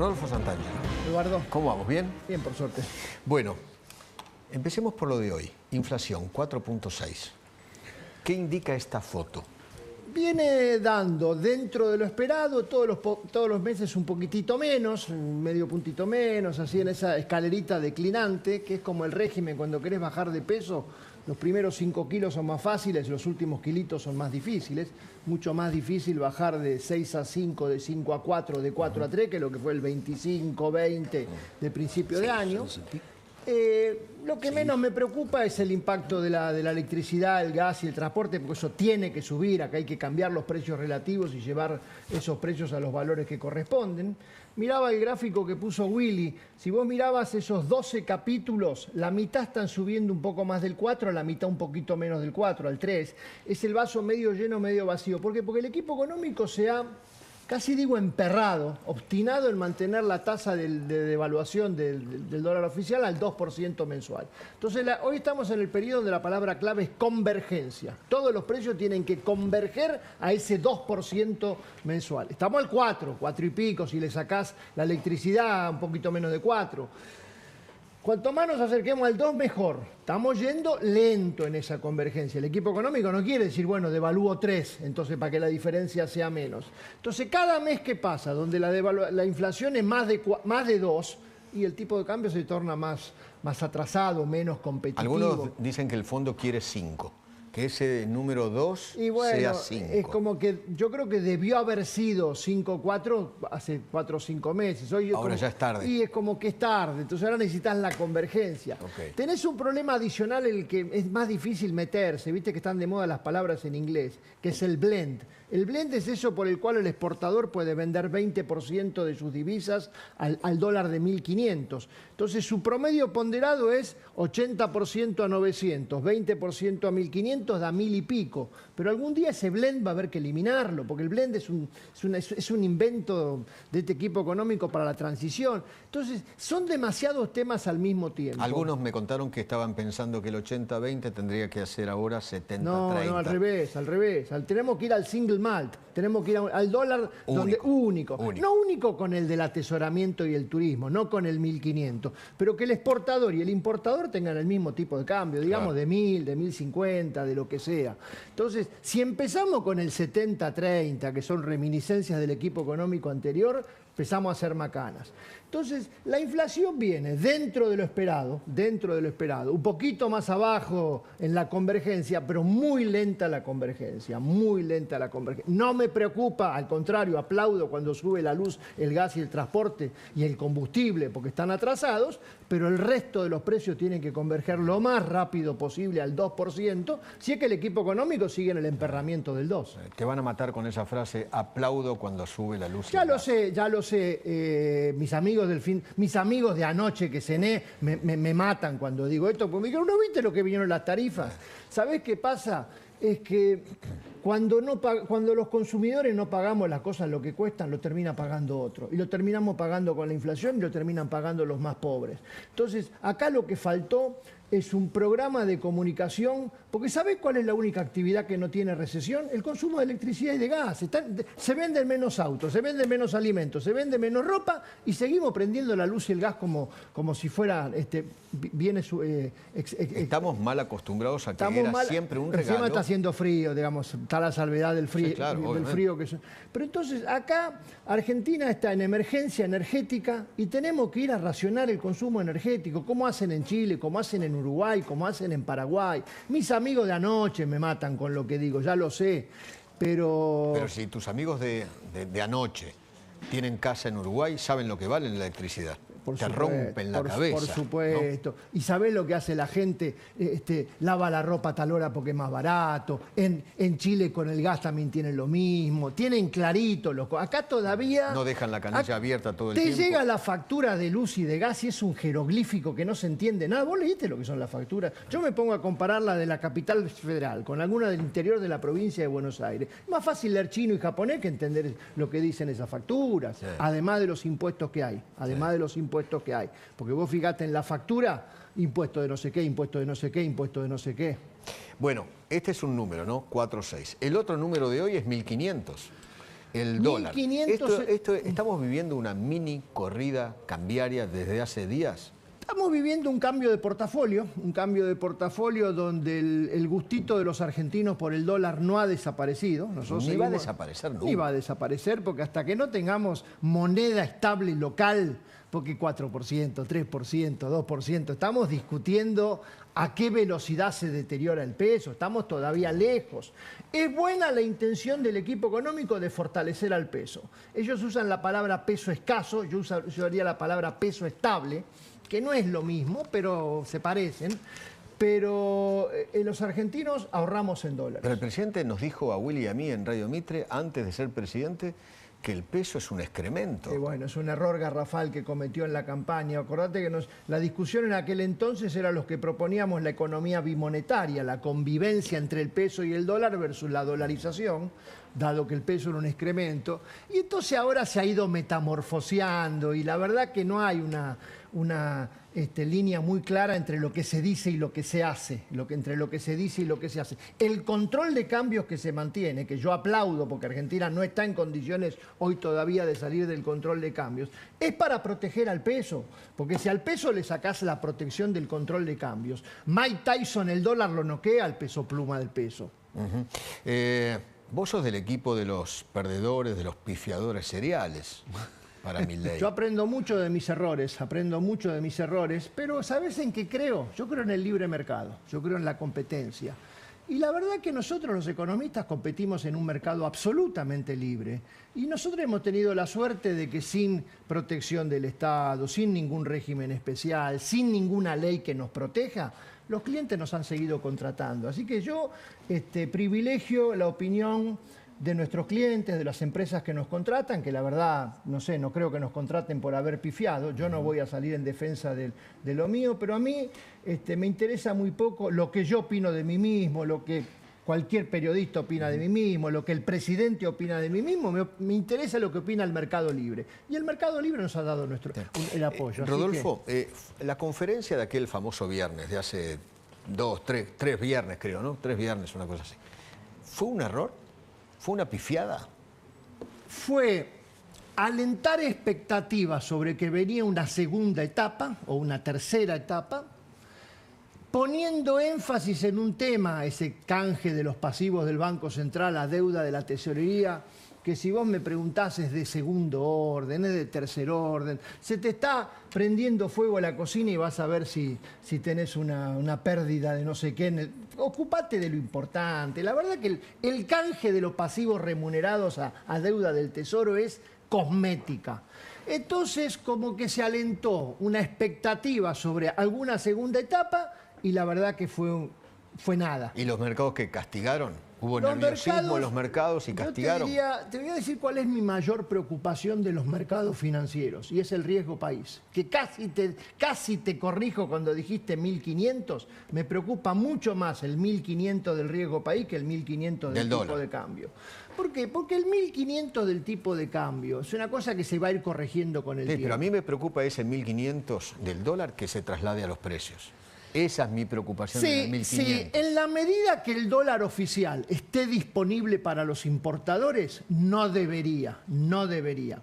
Rodolfo Santangelo. Eduardo. ¿Cómo vamos? ¿Bien? Bien, por suerte. Bueno, empecemos por lo de hoy. Inflación, 4.6. ¿Qué indica esta foto? Viene dando dentro de lo esperado todos los meses un poquitito menos, medio puntito menos, así en esa escalerita declinante, que es como el régimen cuando querés bajar de peso. Los primeros 5 kilos son más fáciles, los últimos kilitos son más difíciles. Mucho más difícil bajar de 6 a 5, de 5 a 4, de 4 a 3, que lo que fue el 25, 20 de principio de año. Lo que menos me preocupa es el impacto de la electricidad, el gas y el transporte, porque eso tiene que subir. Acá hay que cambiar los precios relativos y llevar esos precios a los valores que corresponden. Miraba el gráfico que puso Willy. Si vos mirabas esos 12 capítulos, la mitad están subiendo un poco más del 4, la mitad un poquito menos del 4, al 3. Es el vaso medio lleno, medio vacío. ¿Por qué? Porque el equipo económico se ha, casi digo, emperrado, obstinado en mantener la tasa de devaluación del dólar oficial al 2% mensual. Entonces, hoy estamos en el periodo donde la palabra clave es convergencia. Todos los precios tienen que converger a ese 2% mensual. Estamos al 4 y pico, si le sacás la electricidad, un poquito menos de 4. Cuanto más nos acerquemos al 2, mejor. Estamos yendo lento en esa convergencia. El equipo económico no quiere decir, bueno, devalúo 3, entonces para que la diferencia sea menos. Entonces, cada mes que pasa, donde la inflación es más de 2 y el tipo de cambio se torna más atrasado, menos competitivo. Algunos dicen que el fondo quiere 5. Que ese número 2 sea 5. Es como que yo creo que debió haber sido 5,4 hace 4 o 5 meses. Hoy ahora ya es tarde. Y es como que es tarde, entonces ahora necesitas la convergencia. Okay. Tenés un problema adicional en el que es más difícil meterse, viste que están de moda las palabras en inglés, que es el blend. El blend es eso por el cual el exportador puede vender 20% de sus divisas al dólar de 1.500. Entonces su promedio ponderado es 80% a 900, 20% a 1.500, da 1.000 y pico. Pero algún día ese blend va a haber que eliminarlo, porque el blend es un invento de este equipo económico para la transición. Entonces son demasiados temas al mismo tiempo. Algunos me contaron que estaban pensando que el 80-20 tendría que hacer ahora 70-30. No, al revés. Tenemos que ir al single malt, tenemos que ir al dólar único. No único con el del atesoramiento y el turismo, no con el 1.500, pero que el exportador y el importador tengan el mismo tipo de cambio, digamos, claro, de 1.000, de 1.050, de lo que sea. Entonces, si empezamos con el 70-30, que son reminiscencias del equipo económico anterior, empezamos a hacer macanas. Entonces, la inflación viene dentro de lo esperado, un poquito más abajo en la convergencia, pero muy lenta la convergencia, No me preocupa, al contrario, aplaudo cuando sube la luz, el gas y el transporte y el combustible, porque están atrasados, pero el resto de los precios tienen que converger lo más rápido posible al 2%, si es que el equipo económico sigue en el emperramiento del 2. Te van a matar con esa frase, aplaudo cuando sube la luz. Ya lo sé, mis amigos de anoche que cené me matan cuando digo esto, porque me dijeron, ¿no viste lo que vinieron las tarifas? ¿Sabés qué pasa? Es que cuando los consumidores no pagamos las cosas lo que cuestan, lo termina pagando otro. Y lo terminamos pagando con la inflación y lo terminan pagando los más pobres. Entonces, acá lo que faltó es un programa de comunicación, porque ¿sabés cuál es la única actividad que no tiene recesión? El consumo de electricidad y de gas. Se venden menos autos, se venden menos alimentos, se vende menos ropa y seguimos prendiendo la luz y el gas como si fuera bienes... Estamos mal acostumbrados a que era siempre un regalo. Encima está haciendo frío, digamos, está la salvedad del frío, sí, claro, del frío que... Pero entonces acá Argentina está en emergencia energética y tenemos que ir a racionar el consumo energético, como hacen en Chile, como hacen en Uruguay, como hacen en Paraguay. Mis amigos de anoche me matan con lo que digo, ya lo sé, pero... Pero si tus amigos de anoche tienen casa en Uruguay, saben lo que vale la electricidad. Te rompen la cabeza. Por supuesto. ¿No? Y sabés lo que hace la gente, lava la ropa a tal hora porque es más barato. En Chile con el gas también tienen lo mismo. Tienen clarito. Acá todavía... No dejan la canilla abierta todo el tiempo. Te llega la factura de luz y de gas y es un jeroglífico que no se entiende nada. ¿Vos leíste lo que son las facturas? Yo me pongo a comparar la de la capital federal con alguna del interior de la provincia de Buenos Aires. Más fácil leer chino y japonés que entender lo que dicen esas facturas. Sí. Además de los impuestos que hay. Porque vos fijate en la factura, impuesto de no sé qué, impuesto de no sé qué, impuesto de no sé qué. Bueno, este es un número, ¿no? 4,6. El otro número de hoy es 1.500. El dólar. 1500... ¿Estamos viviendo una mini corrida cambiaria desde hace días? Estamos viviendo un cambio de portafolio donde el gustito de los argentinos por el dólar no ha desaparecido. Ni va a desaparecer, ¿no? Ni va a desaparecer, porque hasta que no tengamos moneda estable local, porque 4%, 3%, 2%, estamos discutiendo a qué velocidad se deteriora el peso, estamos todavía lejos. Es buena la intención del equipo económico de fortalecer al peso. Ellos usan la palabra peso escaso, yo usaría la palabra peso estable, que no es lo mismo, pero se parecen. Pero los argentinos ahorramos en dólares. Pero el presidente nos dijo a Willy y a mí en Radio Mitre, antes de ser presidente, que el peso es un excremento. Bueno, es un error garrafal que cometió en la campaña. Acordate que la discusión en aquel entonces era los que proponíamos la economía bimonetaria, la convivencia entre el peso y el dólar versus la dolarización, dado que el peso era un excremento. Y entonces ahora se ha ido metamorfoseando y la verdad que no hay una línea muy clara entre lo que se dice y lo que se hace, entre lo que se dice y lo que se hace. El control de cambios que se mantiene, que yo aplaudo porque Argentina no está en condiciones hoy todavía de salir del control de cambios, es para proteger al peso, porque si al peso le sacás la protección del control de cambios, Mike Tyson el dólar lo noquea al peso pluma del peso. Vos sos del equipo de los perdedores, de los pifiadores seriales. Para Milei. Yo aprendo mucho de mis errores, pero ¿sabes en qué creo? Yo creo en el libre mercado, yo creo en la competencia. Y la verdad que nosotros los economistas competimos en un mercado absolutamente libre. Y nosotros hemos tenido la suerte de que sin protección del Estado, sin ningún régimen especial, sin ninguna ley que nos proteja, los clientes nos han seguido contratando. Así que yo privilegio la opinión de nuestros clientes, de las empresas que nos contratan, que la verdad, no creo que nos contraten por haber pifiado. Yo no voy a salir en defensa de lo mío, pero a mí me interesa muy poco lo que yo opino de mí mismo, lo que cualquier periodista opina de mí mismo, lo que el presidente opina de mí mismo. Me interesa lo que opina el mercado libre. Y el mercado libre nos ha dado el apoyo. Rodolfo, la conferencia de aquel famoso viernes, de hace tres viernes creo, ¿no? 3 viernes, una cosa así. ¿Fue un error? ¿Fue una pifiada? Fue alentar expectativas sobre que venía una segunda etapa o una tercera etapa, poniendo énfasis en un tema, ese canje de los pasivos del Banco Central a deuda de la tesorería, que si vos me preguntás es de segundo orden, es de tercer orden, se te está prendiendo fuego a la cocina y vas a ver si tenés una pérdida de no sé qué. Ocupate de lo importante. La verdad que el canje de los pasivos remunerados a deuda del Tesoro es cosmética. Entonces, como que se alentó una expectativa sobre alguna segunda etapa y la verdad que fue nada. ¿Y los mercados que castigaron? ¿Hubo nerviosismo en los mercados y castigaron? Te voy a decir cuál es mi mayor preocupación de los mercados financieros, y es el riesgo país. Que casi te corrijo cuando dijiste 1.500, me preocupa mucho más el 1.500 del riesgo país que el 1.500 del tipo de cambio. ¿Por qué? Porque el 1.500 del tipo de cambio es una cosa que se va a ir corrigiendo con el tiempo. Pero a mí me preocupa ese 1.500 del dólar que se traslade a los precios. Esa es mi preocupación en el 1.500. Sí, en la medida que el dólar oficial esté disponible para los importadores, no debería.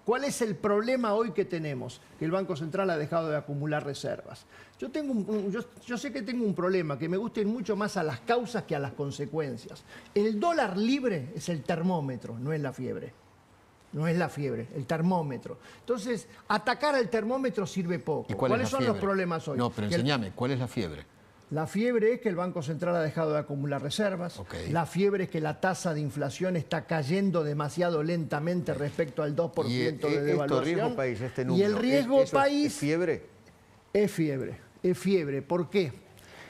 ¿Cuál es el problema hoy que tenemos? Que el Banco Central ha dejado de acumular reservas. Yo sé que tengo un problema, que me gusta ir mucho más a las causas que a las consecuencias. El dólar libre es el termómetro, no es la fiebre. No es la fiebre, el termómetro. Entonces, atacar al termómetro sirve poco. ¿Y ¿Cuáles son los problemas hoy? No, pero enséñame, ¿cuál es la fiebre? La fiebre es que el Banco Central ha dejado de acumular reservas. Okay. La fiebre es que la tasa de inflación está cayendo demasiado lentamente respecto al 2% de devaluación. Riesgo país, este número, y el riesgo país... ¿Es fiebre? Es fiebre. ¿Por qué?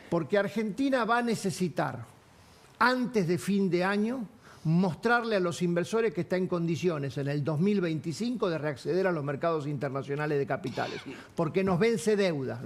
Porque Argentina va a necesitar, antes de fin de año, mostrarle a los inversores que está en condiciones en el 2025 de reacceder a los mercados internacionales de capitales. Porque nos vence deuda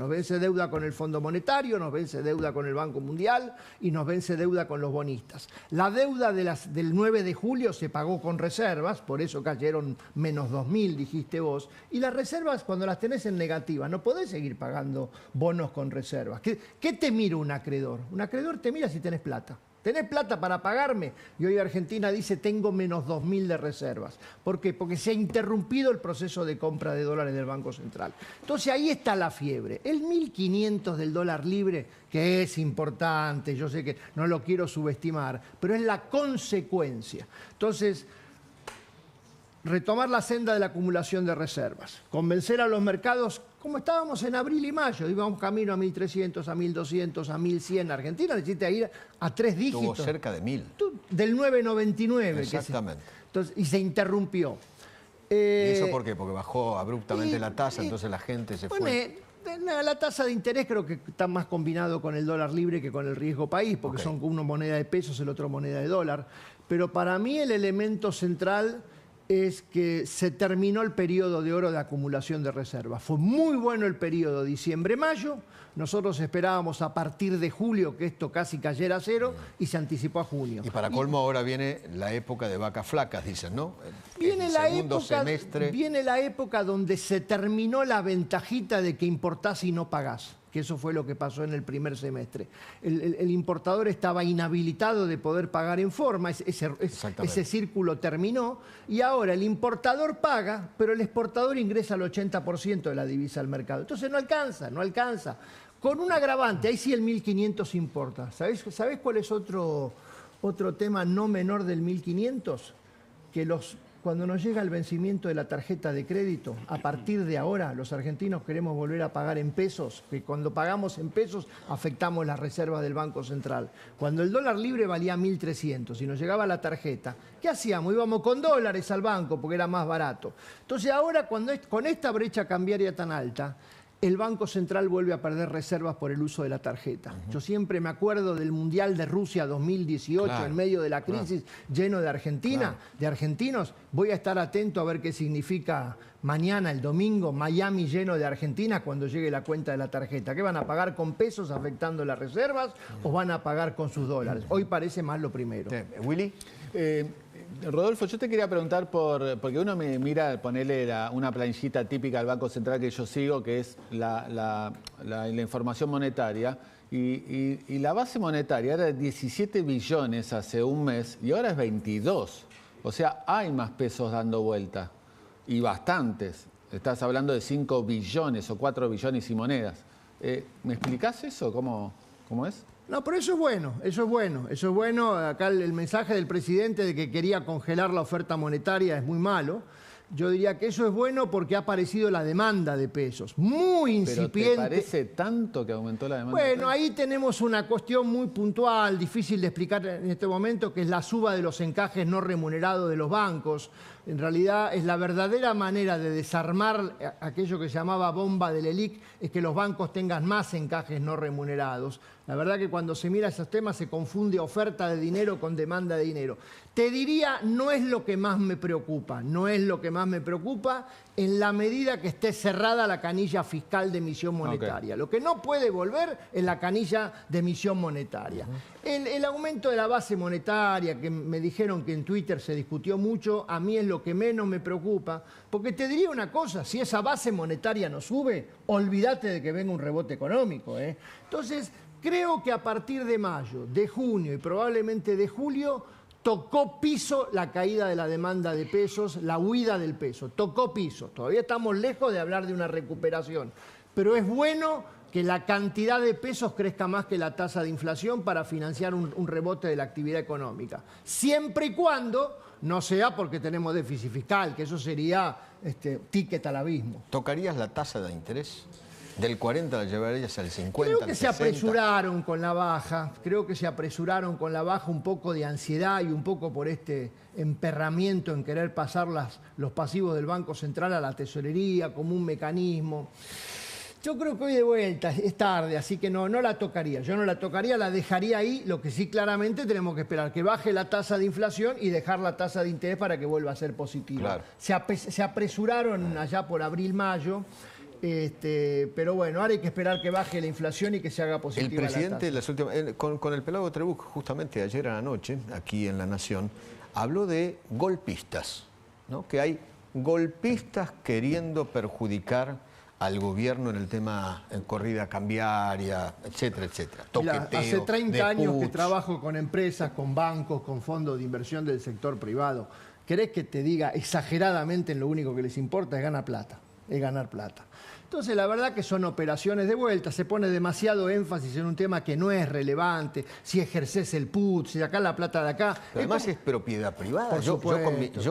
con el Fondo Monetario, nos vence deuda con el Banco Mundial y nos vence deuda con los bonistas. La deuda del 9 de julio se pagó con reservas, por eso cayeron menos 2.000, dijiste vos. Y las reservas, cuando las tenés en negativa, no podés seguir pagando bonos con reservas. ¿Qué te mira un acreedor? Un acreedor te mira si tenés plata. ¿Tenés plata para pagarme? Y hoy Argentina dice, tengo menos 2.000 de reservas. ¿Por qué? Porque se ha interrumpido el proceso de compra de dólares del Banco Central. Entonces ahí está la fiebre. El 1.500 del dólar libre, que es importante, yo sé que no lo quiero subestimar, pero es la consecuencia. Entonces, retomar la senda de la acumulación de reservas, convencer a los mercados, como estábamos en abril y mayo, íbamos camino a 1.300, a 1.200, a 1.100. Argentina necesita ir a 3 dígitos. Tuvo cerca de 1.000. Del 9.99. Exactamente. Entonces, y se interrumpió. ¿Y eso por qué? Porque bajó abruptamente la tasa, entonces la gente se fue. La tasa de interés creo que está más combinado con el dólar libre que con el riesgo país, porque son uno moneda de pesos, el otro moneda de dólar. Pero para mí el elemento central es que se terminó el periodo de oro de acumulación de reservas. Fue muy bueno el periodo diciembre-mayo. Nosotros esperábamos a partir de julio que esto casi cayera a cero y se anticipó a junio. Y para colmo ahora viene la época de vacas flacas, dicen, ¿no? Viene la época donde se terminó la ventajita de que importás y no pagás, que eso fue lo que pasó en el primer semestre. El importador estaba inhabilitado de poder pagar en forma, ese círculo terminó, y ahora el importador paga, pero el exportador ingresa el 80% de la divisa al mercado. Entonces no alcanza. Con un agravante, ahí sí el 1.500 importa. ¿Sabés cuál es otro tema no menor del 1.500? Que cuando nos llega el vencimiento de la tarjeta de crédito, a partir de ahora los argentinos queremos volver a pagar en pesos, que cuando pagamos en pesos afectamos las reservas del Banco Central. Cuando el dólar libre valía 1.300 y nos llegaba la tarjeta, ¿qué hacíamos? Íbamos con dólares al banco porque era más barato. Entonces ahora con esta brecha cambiaria tan alta, el Banco Central vuelve a perder reservas por el uso de la tarjeta. Yo siempre me acuerdo del Mundial de Rusia 2018, en medio de la crisis, lleno de Argentina, de argentinos. Voy a estar atento a ver qué significa mañana, el domingo, Miami lleno de Argentina cuando llegue la cuenta de la tarjeta. ¿Qué van a pagar con pesos afectando las reservas o van a pagar con sus dólares? Hoy parece más lo primero. Willy. Rodolfo, yo te quería preguntar porque uno me mira, ponerle una planillita típica al Banco Central que yo sigo, que es la información monetaria, y la base monetaria era de 17 billones hace un mes y ahora es 22. O sea, hay más pesos dando vuelta, y bastantes. Estás hablando de 5 billones o 4 billones y monedas. ¿Me explicás eso? ¿Cómo es? No, pero eso es bueno. Acá el mensaje del presidente de que quería congelar la oferta monetaria es muy malo. Yo diría que eso es bueno porque ha aparecido la demanda de pesos, muy incipiente. ¿Pero te parece tanto que aumentó la demanda? Bueno, ahí tenemos una cuestión muy puntual, difícil de explicar en este momento, que es la suba de los encajes no remunerados de los bancos. En realidad es la verdadera manera de desarmar aquello que se llamaba bomba del ELIC, es que los bancos tengan más encajes no remunerados. La verdad que cuando se mira esos temas se confunde oferta de dinero con demanda de dinero. Te diría, no es lo que más me preocupa, en la medida que esté cerrada la canilla fiscal de emisión monetaria. Lo que no puede volver es la canilla de emisión monetaria. El aumento de la base monetaria, que me dijeron que en Twitter se discutió mucho, a mí es lo que menos me preocupa, porque te diría una cosa, si esa base monetaria no sube, olvídate de que venga un rebote económico. Entonces, creo que a partir de mayo, de junio y probablemente de julio, tocó piso la caída de la demanda de pesos, la huida del peso, tocó piso. Todavía estamos lejos de hablar de una recuperación, pero es bueno que la cantidad de pesos crezca más que la tasa de inflación para financiar un rebote de la actividad económica. Siempre y cuando no sea porque tenemos déficit fiscal, que eso sería ticket al abismo. ¿Tocarías la tasa de interés? Del 40 la llevarías al 50, creo que al 60. Se apresuraron con la baja, un poco de ansiedad y un poco por este emperramiento en querer pasar los pasivos del Banco Central a la tesorería como un mecanismo. Yo creo que hoy de vuelta es tarde, así que no la tocaría. Yo no la tocaría, la dejaría ahí. Lo que sí claramente tenemos que esperar, que baje la tasa de inflación y dejar la tasa de interés para que vuelva a ser positiva. Claro. Se apresuraron allá por abril, mayo. Pero bueno, ahora hay que esperar que baje la inflación y que se haga positiva. El presidente, con el pelado Trebuch, justamente ayer a la noche, aquí en La Nación, habló de golpistas, ¿no? Que hay golpistas queriendo perjudicar al gobierno en el tema en corrida cambiaria, etcétera, etcétera? Mirá, Toqueteo, hace 30 de años que puts. trabajo con empresas, con bancos, con fondos de inversión del sector privado. ¿Querés que te diga exageradamente lo único que les importa es ganar plata? Es ganar plata. Entonces, la verdad que son operaciones de vuelta, se pone demasiado énfasis en un tema que no es relevante, si ejerces el put, si sacás la plata de acá. Pero además es propiedad privada. Por Yo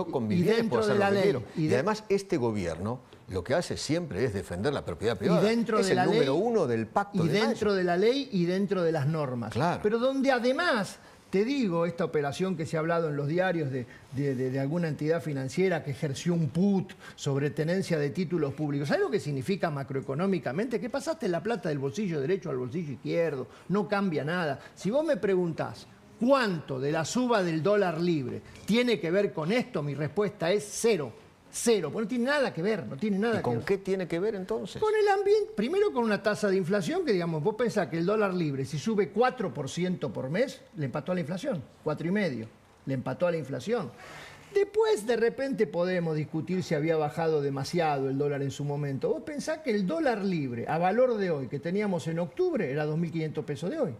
con mi Y bienes dentro puedo hacer de la lo que ley. quiero. Y Y de- además este gobierno lo que hace siempre es defender la propiedad privada. Y dentro es de el la número ley, uno del pacto y de dentro Mayo. de la ley y dentro de las normas. Claro. Pero donde además, te digo, esta operación que se ha hablado en los diarios de alguna entidad financiera que ejerció un put sobre tenencia de títulos públicos. ¿Sabes lo que significa macroeconómicamente? Que pasaste la plata del bolsillo derecho al bolsillo izquierdo, no cambia nada. Si vos me preguntás cuánto de la suba del dólar libre tiene que ver con esto, mi respuesta es cero. Cero, porque no tiene nada que ver, no tiene nada ¿Y que con ver. qué tiene que ver entonces? Con el ambiente, primero con una tasa de inflación que, digamos, vos pensás que el dólar libre, si sube 4% por mes, le empató a la inflación, 4,5%, le empató a la inflación. Después, de repente, podemos discutir si había bajado demasiado el dólar en su momento. Vos pensás que el dólar libre, a valor de hoy, que teníamos en octubre, era 2.500 pesos de hoy.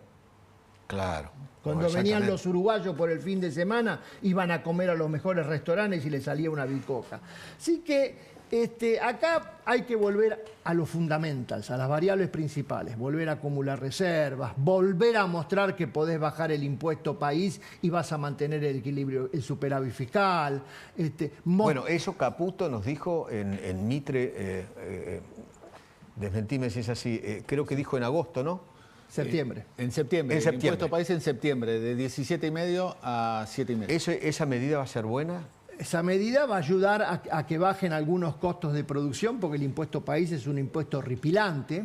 Claro. Cuando exactamente. venían los uruguayos por el fin de semana, iban a comer a los mejores restaurantes y les salía una bicoca. Así que acá hay que volver a los fundamentals, a las variables principales, volver a acumular reservas, volver a mostrar que podés bajar el impuesto país y vas a mantener el equilibrio, el superávit fiscal. Bueno, eso Caputo nos dijo en Mitre, desmentime si es así, creo que dijo en agosto, ¿no? Septiembre. En septiembre. En septiembre. El impuesto país en septiembre, de 17,5 a 7,5. ¿Esa medida va a ser buena? Esa medida va a ayudar a que bajen algunos costos de producción, porque el impuesto país es un impuesto horripilante.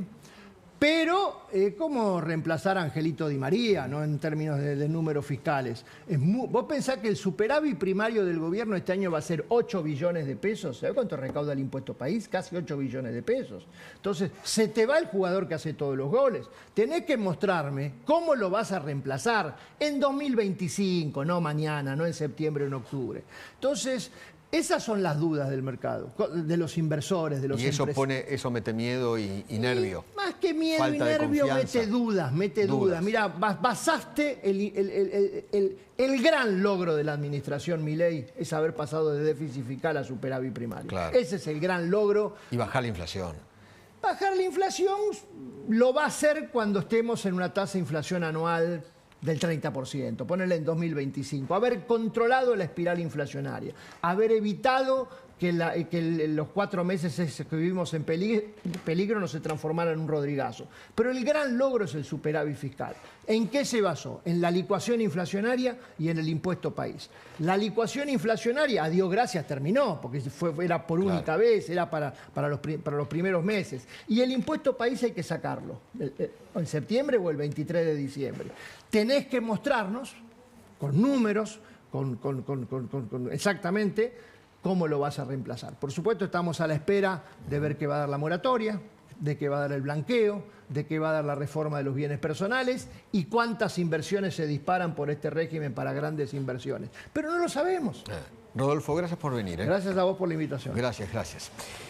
Pero, ¿cómo reemplazar a Angelito Di María, ¿no? En términos de números fiscales? Vos pensás que el superávit primario del gobierno este año va a ser 8 billones de pesos. ¿Sabés cuánto recauda el impuesto país? Casi 8 billones de pesos. Entonces, se te va el jugador que hace todos los goles. Tenés que mostrarme cómo lo vas a reemplazar en 2025, no mañana, no en septiembre o en octubre. Entonces, esas son las dudas del mercado, de los inversores, de los Y empresarios. eso mete miedo y nervio. Más que miedo Falta y de nervio, confianza. mete dudas. Mira, basaste el gran logro de la administración Milei es haber pasado de déficit fiscal a superávit primario. Claro. Ese es el gran logro. Y bajar la inflación. Bajar la inflación lo va a hacer cuando estemos en una tasa de inflación anual del 30%, ponerle en 2025, haber controlado la espiral inflacionaria, haber evitado que los 4 meses que vivimos en peligro no se transformaran en un Rodrigazo. Pero el gran logro es el superávit fiscal. ¿En qué se basó? En la licuación inflacionaria y en el impuesto país. La licuación inflacionaria, a Dios gracias, terminó, porque era por única vez, era para los primeros meses. Y el impuesto país hay que sacarlo, en septiembre o el 23 de diciembre. Tenés que mostrarnos, con números, con exactamente, cómo lo vas a reemplazar. Por supuesto, estamos a la espera de ver qué va a dar la moratoria, de qué va a dar el blanqueo, de qué va a dar la reforma de los bienes personales y cuántas inversiones se disparan por este régimen para grandes inversiones. Pero no lo sabemos. Rodolfo, gracias por venir. Gracias a vos por la invitación. Gracias, gracias.